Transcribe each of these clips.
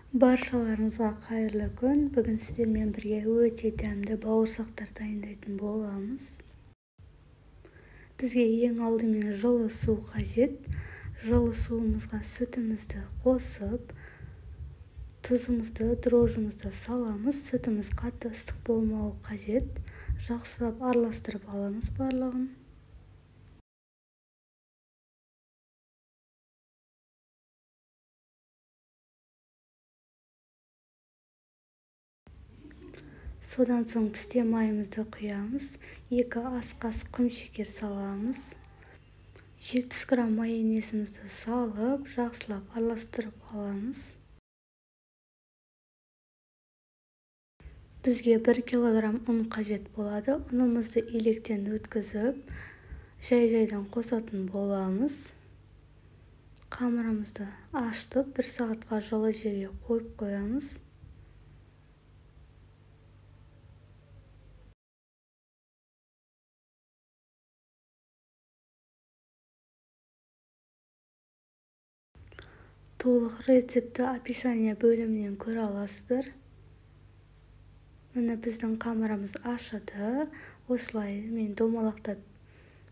Баршаларыңызға қайырлы күн. Бүгін сіздермен бірге өте дәмді бауырсақтар дайындайтын боламыз. Бізге ең алдымен жылы су қажет. Жылы суымызға сүтімізді қосып, тұзымызды, дрожжымызды саламыз. Сүтіміз қатты ыстық болмауы қажет. Жақсылап араластырып аламыз барлығын. Содан соң пісте майымызды құямыз. 2 ас қасық құмшекер саламыз. 70 грамм майонезімізді салып, жақсылап араластырып аламыз. Бізге 1 килограмм ұн қажет болады. Ұнымызды електен өткізіп, жай-жайдан қосатын боламыз. Қамырымызды ашытып, 1 сағатқа жылы жерге қойып қоямыз. Толық рецепті описание бөлімінен көре аласыздар. Міне біздің қамырымыз ашыды. Осылай мен домалақтап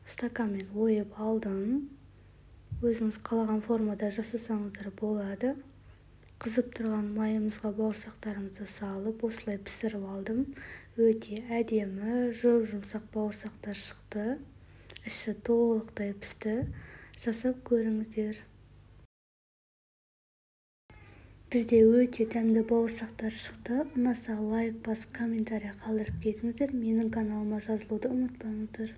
стаканмен ойып алдым. Өзіңіз қалаған формада жасасаңыздар болады. Қызып тұрған майымызға бауырсақтарымызды салып, осылай пісіріп алдым. Өте әдемі, жұмсақ бауырсақтар шықты. Іші толықтай пісті. Жасап көріңіздер. Бізде өте дәмді бауырсақтар шықты. Ұнаса лайк басып, комментарий қалдырып кетіңіздер. Менің каналыма жазылуды ұмытпаңыздар.